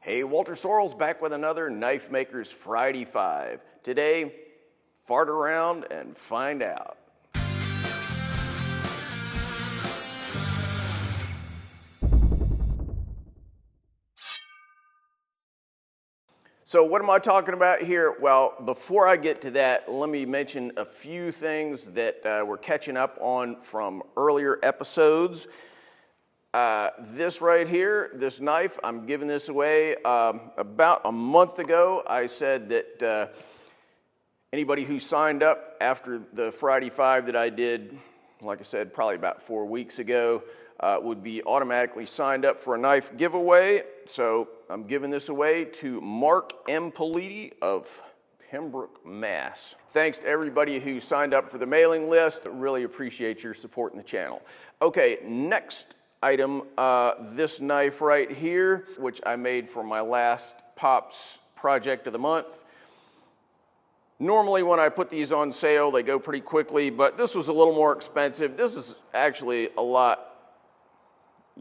Hey, Walter Sorrells back with another Knife Makers Friday 5. Today, fart around and find out. So what am I talking about here? Well, before I get to that, let me mention a few things that we're catching up on from earlier episodes. This right here, this knife, I'm giving this away. About a month ago, I said that anybody who signed up after the Friday 5 that I did, like I said, probably about 4 weeks ago, would be automatically signed up for a knife giveaway. So I'm giving this away to Mark M. Politi of Pembroke, Mass. Thanks to everybody who signed up for the mailing list. Really appreciate your support in the channel. Okay, next item, this knife right here, which I made for my last Pops project of the month. Normally when I put these on sale, they go pretty quickly, but this was a little more expensive. This is actually a lot,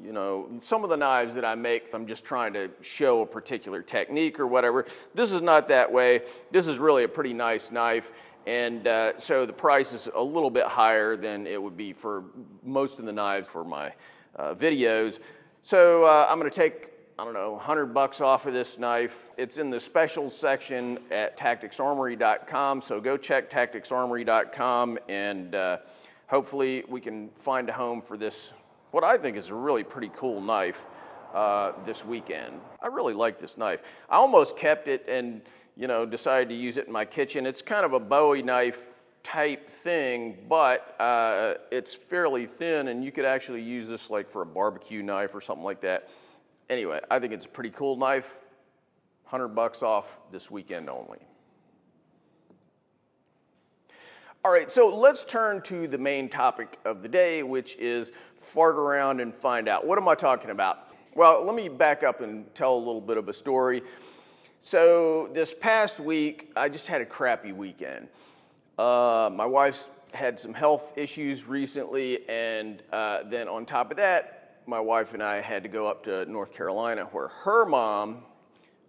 you know, some of the knives that I make, I'm just trying to show a particular technique or whatever. This is not that way. This is really a pretty nice knife, and so the price is a little bit higher than it would be for most of the knives for my videos. So I'm going to take, I don't know, $100 off of this knife. It's in the specials section at tacticsarmory.com, so go check tacticsarmory.com, and hopefully we can find a home for this, what I think is a really pretty cool knife this weekend. I really like this knife. I almost kept it and, you know, decided to use it in my kitchen. It's kind of a Bowie knife type thing, but it's fairly thin, and you could actually use this like for a barbecue knife or something like that. Anyway, I think it's a pretty cool knife. $100 off this weekend only. All right, so let's turn to the main topic of the day, which is fart around and find out. What am I talking about? Well, let me back up and tell a little bit of a story. So this past week, I just had a crappy weekend. My wife's had some health issues recently, and then on top of that, my wife and I had to go up to North Carolina where her mom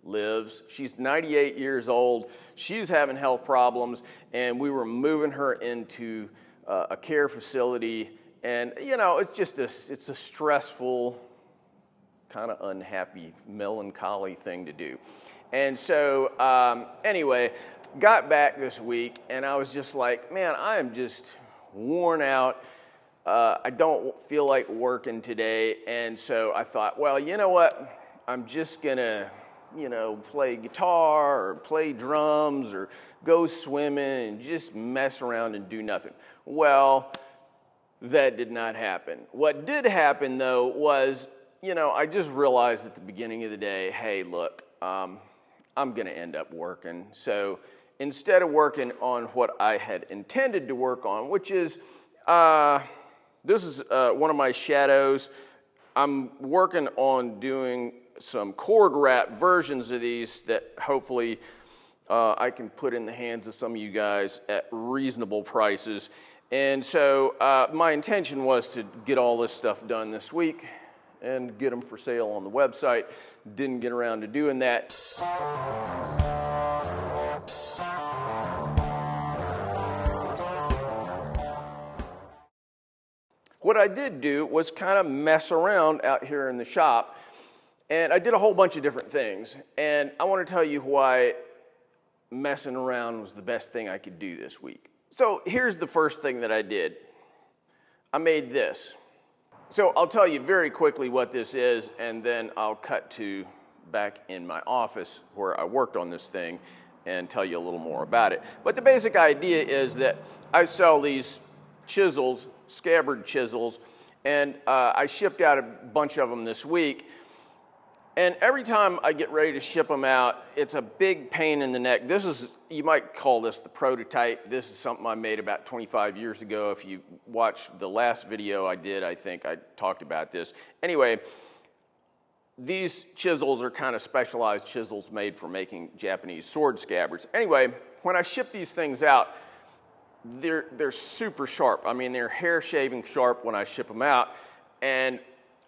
lives. She's 98 years old. She's having health problems, and we were moving her into a care facility. And, you know, it's just it's a stressful, kind of unhappy, melancholy thing to do. And so, anyway, got back this week, and I was just like, man, I am just worn out. I don't feel like working today, and so I thought, well, you know what? I'm just gonna, you know, play guitar or play drums or go swimming and just mess around and do nothing. Well, that did not happen. What did happen, though, was, you know, I just realized at the beginning of the day, hey, look, I'm gonna end up working. So instead of working on what I had intended to work on, which is, this is one of my shadows. I'm working on doing some cord wrap versions of these that hopefully I can put in the hands of some of you guys at reasonable prices. And so my intention was to get all this stuff done this week and get them for sale on the website. Didn't get around to doing that. What I did do was kind of mess around out here in the shop, and I did a whole bunch of different things, and I want to tell you why messing around was the best thing I could do this week. So here's the first thing that I did. I made this. So I'll tell you very quickly what this is, and then I'll cut to back in my office where I worked on this thing and tell you a little more about it. But the basic idea is that I sell these chisels, scabbard chisels, and I shipped out a bunch of them this week. And every time I get ready to ship them out, it's a big pain in the neck. This is, you might call this the prototype. This is something I made about 25 years ago. If you watch the last video I did, I think I talked about this. Anyway, these chisels are kind of specialized chisels made for making Japanese sword scabbards. Anyway, when I ship these things out, they're super sharp. I mean, they're hair shaving sharp when I ship them out, and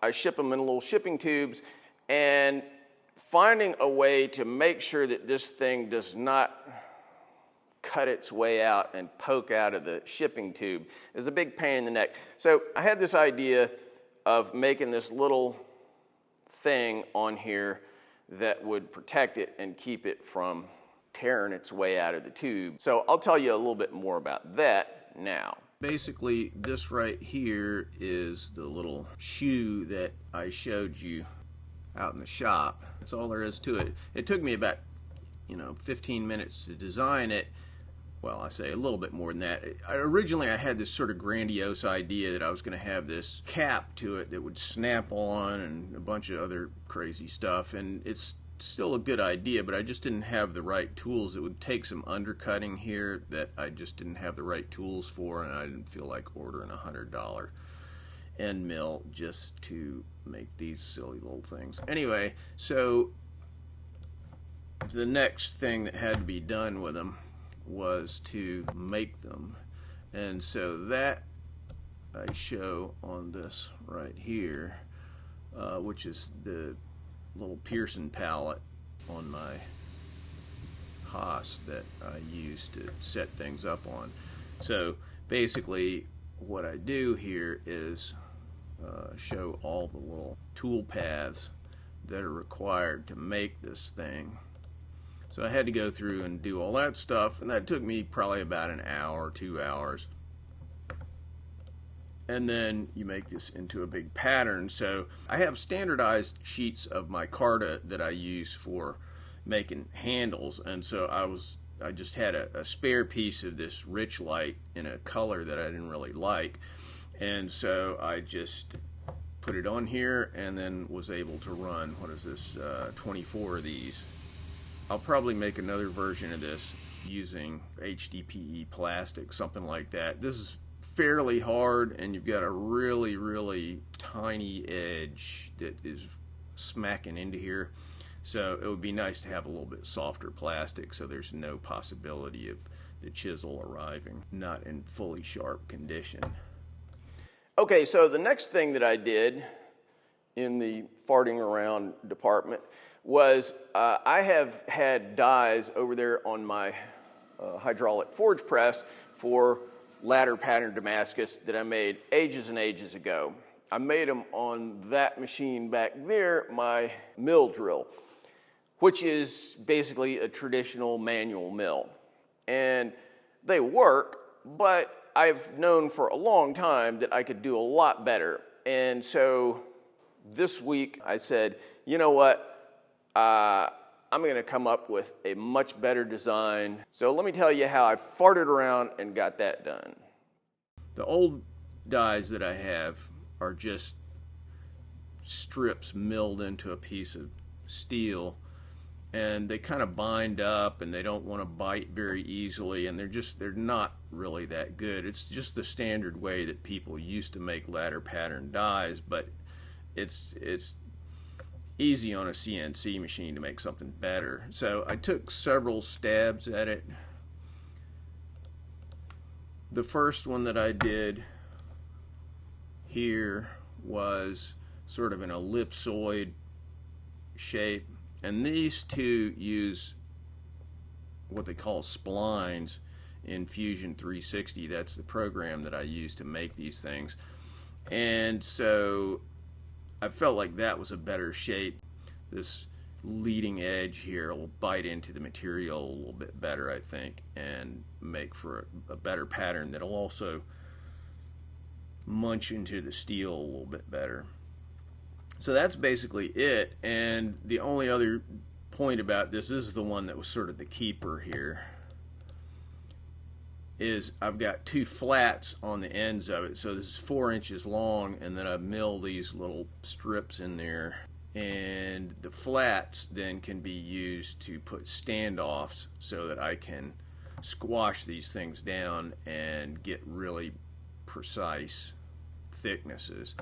I ship them in little shipping tubes, and finding a way to make sure that this thing does not cut its way out and poke out of the shipping tube is a big pain in the neck. So I had this idea of making this little thing on here that would protect it and keep it from tearing its way out of the tube. So I'll tell you a little bit more about that now. Basically, this right here is the little shoe that I showed you out in the shop. That's all there is to it. It took me about 15 minutes to design it. Well, I say a little bit more than that. Originally, I had this sort of grandiose idea that I was going to have this cap to it that would snap on and a bunch of other crazy stuff, and it's still a good idea, but I just didn't have the right tools. It would take some undercutting here that I just didn't have the right tools for, and I didn't feel like ordering a $100 end mill just to make these silly little things. Anyway, so the next thing that had to be done with them was to make them, and so that I show on this right here, which is the little Pearson pallet on my Haas that I use to set things up on. So basically what I do here is show all the little tool paths that are required to make this thing. So I had to go through and do all that stuff, and that took me probably about an hour, 2 hours. And then you make this into a big pattern. So I have standardized sheets of micarta that I use for making handles, and so I just had a spare piece of this rich light in a color that I didn't really like, and so I just put it on here and then was able to run, 24 of these. I'll probably make another version of this using HDPE plastic, something like that. This is fairly hard, and you've got a really, really tiny edge that is smacking into here. So it would be nice to have a little bit softer plastic so there's no possibility of the chisel arriving not in fully sharp condition. Okay, so the next thing that I did in the farting around department was I have had dies over there on my hydraulic forge press for ladder pattern Damascus that I made ages and ages ago. I made them on that machine back there, my mill drill, which is basically a traditional manual mill. And they work, but I've known for a long time that I could do a lot better. And so this week I said, you know what? I'm going to come up with a much better design. So let me tell you how I farted around and got that done. The old dies that I have are just strips milled into a piece of steel, and they kind of bind up and they don't want to bite very easily, and they're not really that good. It's just the standard way that people used to make ladder pattern dies, but it's easy on a CNC machine to make something better. So I took several stabs at it. The first one that I did here was sort of an ellipsoid shape, and these two use what they call splines in Fusion 360. That's the program that I use to make these things, and so I felt like that was a better shape. This leading edge here will bite into the material a little bit better, I think, and make for a better pattern that'll also munch into the steel a little bit better. So that's basically it, and the only other point about this is the one that was sort of the keeper here, is I've got two flats on the ends of it. So this is 4 inches long, and then I mill these little strips in there, and the flats then can be used to put standoffs so that I can squash these things down and get really precise thicknesses.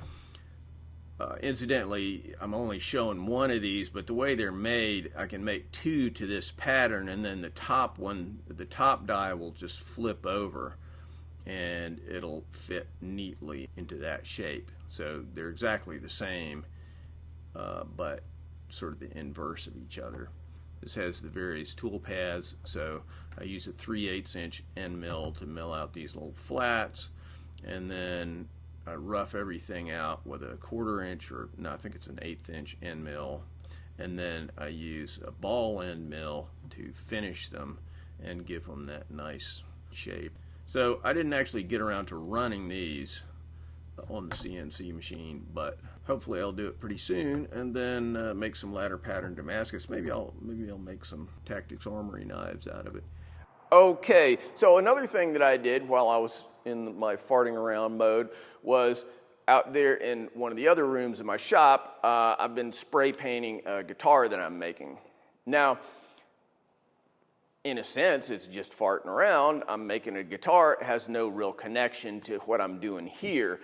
Incidentally, I'm only showing one of these, but the way they're made, I can make two to this pattern, and then the top one, the top die will just flip over and it'll fit neatly into that shape. So they're exactly the same, but sort of the inverse of each other. This has the various tool paths, so I use a 3/8 inch end mill to mill out these little flats, and then I rough everything out with a 1/4 inch, or no, I think it's an 1/8 inch end mill, and then I use a ball end mill to finish them and give them that nice shape. So I didn't actually get around to running these on the CNC machine, but hopefully I'll do it pretty soon, and then make some ladder pattern Damascus. Maybe I'll make some Tactics Armory knives out of it. Okay, so another thing that I did while I was in my farting around mode was out there in one of the other rooms in my shop. I've been spray painting a guitar that I'm making. Now, in a sense, it's just farting around. I'm making a guitar. It has no real connection to what I'm doing here.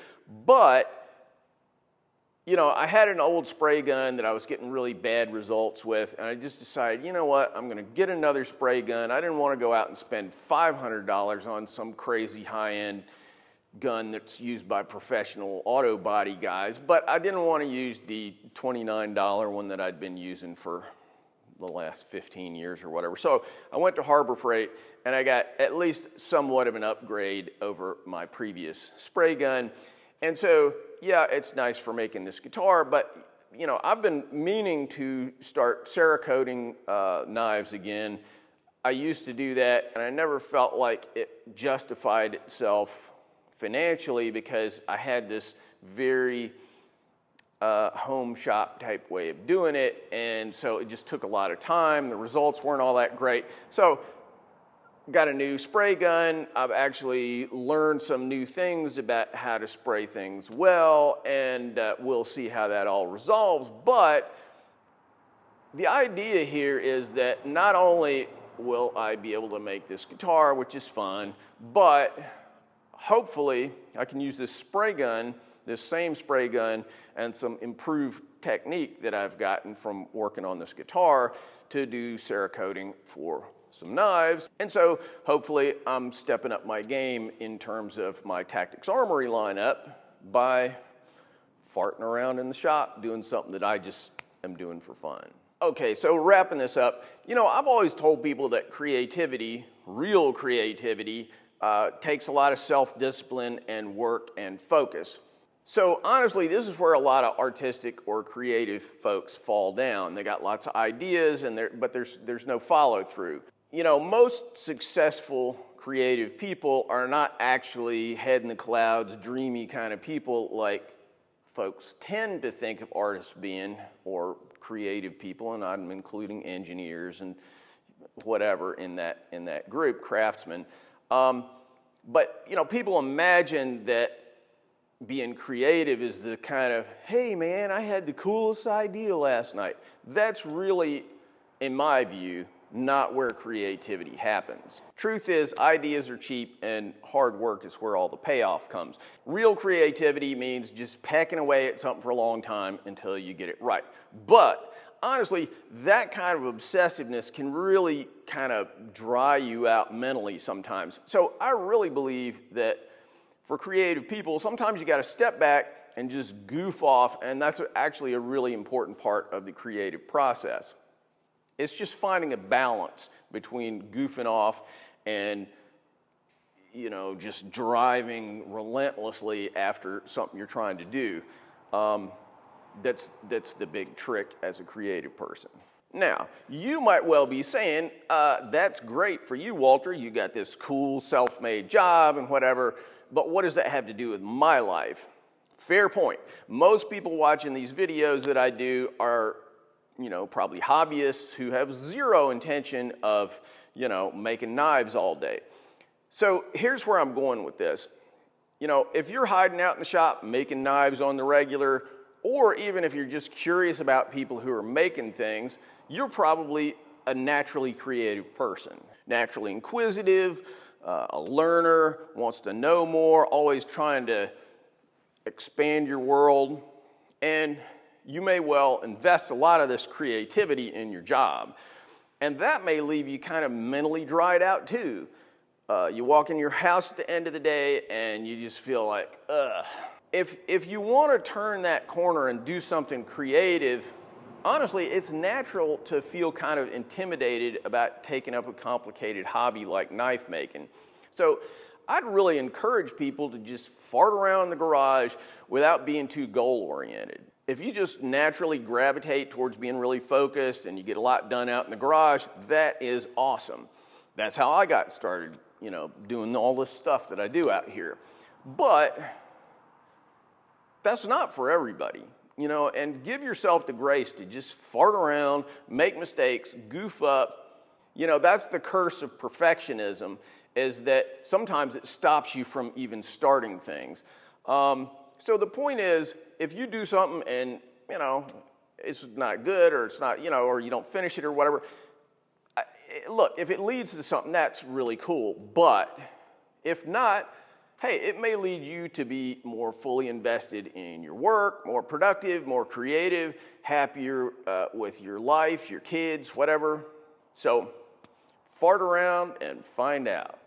But, you know, I had an old spray gun that I was getting really bad results with, and I just decided, you know what, I'm going to get another spray gun. I didn't want to go out and spend $500 on some crazy high-end gun that's used by professional auto body guys, but I didn't want to use the $29 one that I'd been using for the last 15 years or whatever. So I went to Harbor Freight, and I got at least somewhat of an upgrade over my previous spray gun. And so, yeah, it's nice for making this guitar, but, you know, I've been meaning to start Cerakoting knives again. I used to do that, and I never felt like it justified itself financially because I had this very home shop type way of doing it, and so it just took a lot of time. The results weren't all that great. So got a new spray gun. I've actually learned some new things about how to spray things well, and we'll see how that all resolves. But the idea here is that not only will I be able to make this guitar, which is fun, but hopefully I can use this spray gun, this same spray gun, and some improved technique that I've gotten from working on this guitar to do Cerakoting for some knives. And so hopefully I'm stepping up my game in terms of my Tactics Armory lineup by farting around in the shop doing something that I just am doing for fun. Okay, so wrapping this up, you know, I've always told people that creativity, real creativity, takes a lot of self-discipline and work and focus. So honestly, this is where a lot of artistic or creative folks fall down. They got lots of ideas, but there's no follow-through. You know, most successful creative people are not actually head in the clouds, dreamy kind of people like folks tend to think of artists being, or creative people, and I'm including engineers and whatever in that group, craftsmen. But, you know, people imagine that being creative is the kind of, hey man, I had the coolest idea last night. That's really, in my view, not where creativity happens. Truth is, ideas are cheap and hard work is where all the payoff comes. Real creativity means just pecking away at something for a long time until you get it right. But honestly, that kind of obsessiveness can really kind of dry you out mentally sometimes. So I really believe that for creative people, sometimes you got to step back and just goof off, and that's actually a really important part of the creative process. It's just finding a balance between goofing off and, you know, just driving relentlessly after something you're trying to do. That's the big trick as a creative person. Now, you might well be saying, that's great for you, Walter. You got this cool self-made job and whatever, but what does that have to do with my life? Fair point. Most people watching these videos that I do are, you know, probably hobbyists who have zero intention of, you know, making knives all day. So here's where I'm going with this. You know, if you're hiding out in the shop making knives on the regular, or even if you're just curious about people who are making things, you're probably a naturally creative person. Naturally inquisitive, a learner, wants to know more, always trying to expand your world, and you may well invest a lot of this creativity in your job. And that may leave you kind of mentally dried out too. You walk in your house at the end of the day and you just feel like, ugh. If you want to turn that corner and do something creative, honestly, it's natural to feel kind of intimidated about taking up a complicated hobby like knife making. So I'd really encourage people to just fart around in the garage without being too goal-oriented. If you just naturally gravitate towards being really focused and you get a lot done out in the garage, that is awesome. That's how I got started, doing all this stuff that I do out here. But that's not for everybody, and give yourself the grace to just fart around, make mistakes, goof up. That's the curse of perfectionism, is that sometimes it stops you from even starting things. So the point is, if you do something and, it's not good, or it's not, or you don't finish it or whatever, look, if it leads to something, that's really cool. But if not, hey, it may lead you to be more fully invested in your work, more productive, more creative, happier with your life, your kids, whatever. So fart around and find out.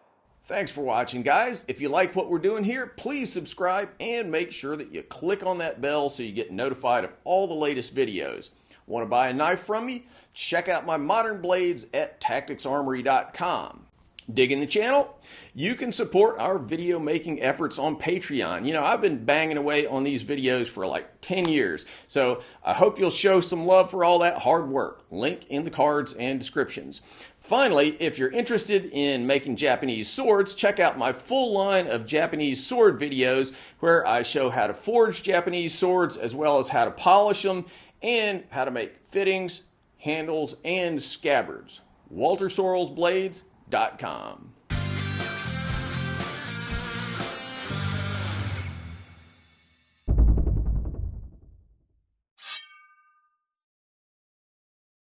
Thanks for watching, guys. If you like what we're doing here, please subscribe and make sure that you click on that bell so you get notified of all the latest videos. Want to buy a knife from me? Check out my modern blades at tacticsarmory.com. Digging the channel? You can support our video making efforts on Patreon. I've been banging away on these videos for like 10 years, so I hope you'll show some love for all that hard work. Link in the cards and descriptions. Finally, if you're interested in making Japanese swords, check out my full line of Japanese sword videos where I show how to forge Japanese swords as well as how to polish them and how to make fittings, handles, and scabbards. WalterSorrellsBlades.com.